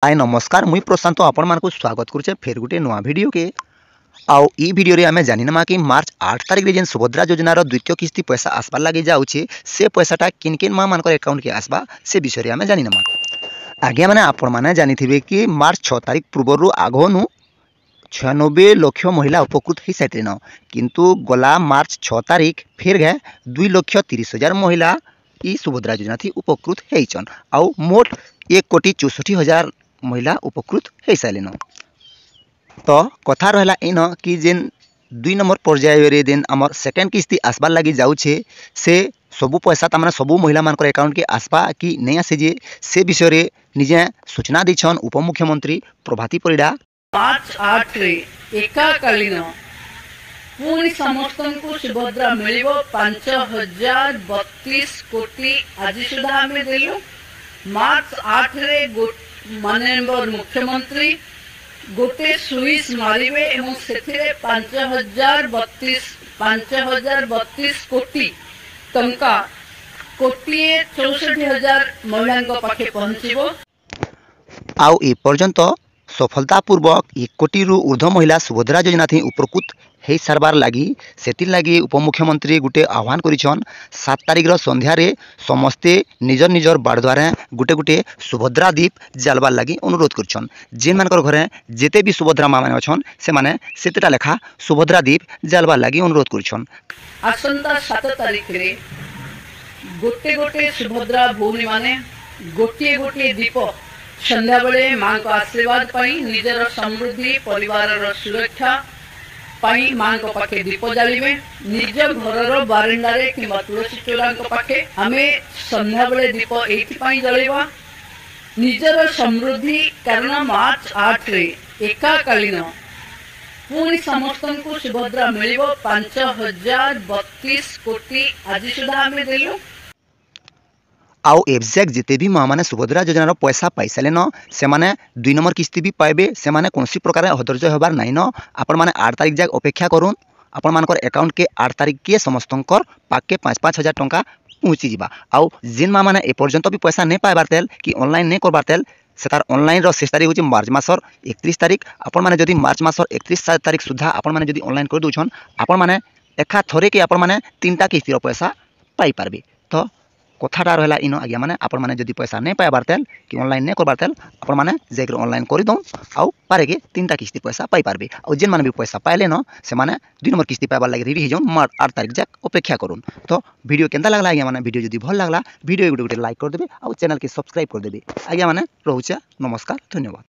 हाय नमस्कार मुई प्रशांत आपण मानक स्वागत करुचे फेर गुटे नुआ वीडियो के आउ ई वीडियो रे आमे जानिनमा कि मार्च 8 तारिख रे जेन सुभद्रा योजना रो द्वितीय किस्ती पैसा आसबार लागि जाउछे से पैसाटा किन किन मां मानकर अकाउंट के आसबा से विषय रे आमे जानिनमा। आगे माने आपण माने जानिथिबे कि मार्च 6 तारिख पूर्वरु आगोनु 96 लाख महिला उपकृत हो साइते न किंतु गला मार्च 6 तारिख फिर गए 2,30,000 महिला ई सुभद्रा योजना थी उपकृत होइछन आउ मोट 1,64,000 महिला उपकृत हो सारे न। तो कथा रहला इन कि जेन 2 नंबर पर्याय रे जेन आमर सेकेंड किस्ती आसबार लागि जाउछे से सबु पैसा तमने सबु महिला मानकर अकाउंट के आसबा कि नहीं आसे जे से विषय रे निजे सूचना दिछन उपमुख्यमंत्री प्रभाती परिडा। मार्च 8 रे एकाकालीन पुणी समस्त को सुभद्रा मिलिबो 5,032 कोटी आज सुधा हमें देलु। मार्च 8 रे माननीय मुख्यमंत्री गोटे सुइस मारिबे एवं सेथिरे 5,032 कोटी टंका 1,64,000 महिला पाखे पहुंचीबो। आउ ए पर्यंत सफलतापूर्वक 1 कोटी रु ऊर्ध्व महिला सुभद्रा योजना थी उपकृत हो सारबार लगी सेतिर लगी उपमुख्यमंत्री गुटे आह्वान करिछन 7 तारिख रो संध्या रे समस्ते निजर निजर बाड़ द्वारा गुटे गुटे सुभद्रा दीप जालबार लगी अनुरोध करिछन। जेन मानकर घरे जेते भी सुभद्रा मां माने अछन से माने सेतेटा लेखा सुभद्रा दीप जालबार लगी अनुरोध करिछन। आसंता 7 तारिख रे गोटे गोटे सुभद्रा भूमि माने गोटे गोटे दीप संध्या बेले मां को आशीर्वाद पाई निजर समृद्धि परिवार सुरक्षा पाई मां को पाखे दीप जालिबे। निज घर बारंडा रे कि तुलसी चूड़ा पाखे आमे संध्या बेले दीप एथि पाई जळेबा निजर समृद्धि कारण मार्च 8 रे एकाकालीन पुणी समस्त को सुभद्रा मिलिबो 5,032 कोटी आज सुधा हमें देलु। आउ एग्जैक्ट जिते भी माँ मैंने सुभद्रा योजना पैसा पाई सारे न से माने 2 नंबर किस्ती भी पाइबे से माने कौन प्रकार हदर्ज होबार नाई न आपण माने 8 तारिख जाक अपेक्षा करूँ आपण मानकर अकाउंट के 8 तारिख के समस्त पाके 5,000 टंका पहुँची जावा। आउ जिन माँ मैंने एपर्यंत भी पैसा नहीं पाइबार तेल कि ऑनलाइन नहीं करबार तेल से तार ऑनलाइन शेष तारीख हूँ मार्च मासर 31 तारिख आपण माने जदि मार्च मासर 31 तारिख सुधा आपण माने जदि ऑनलाइन कर दउछन आपण माने एका थरे के आपण माने 3टा किस्ती पैसा पाई पारबे। तो कथाटा रहा इन आज्ञा मैंने आपण मैंने जदि पैसा नहीं पाइबार तेल कि ऑनलाइन नहीं करबार तेल आपण मैंने जाकर ऑनलाइन कर दो आउ पारे के 3टा किस्ती पैसा पाई पारबे। और जेन मैंने भी पैसा पाइले न से माने 2 नंबर किस्ती पाइबार लगे रेडी हो मार्च 8 तारिख जाक अपेक्षा करूँ। तो वीडियो केनता लागला आज्ञा मैंने वीडियो जदि भल लागला वीडियो गोटे गोटे लाइक कर देबे और चैनल के सब्सक्राइब कर देबे। आज्ञा मैंने रोचे नमस्कार धन्यवाद।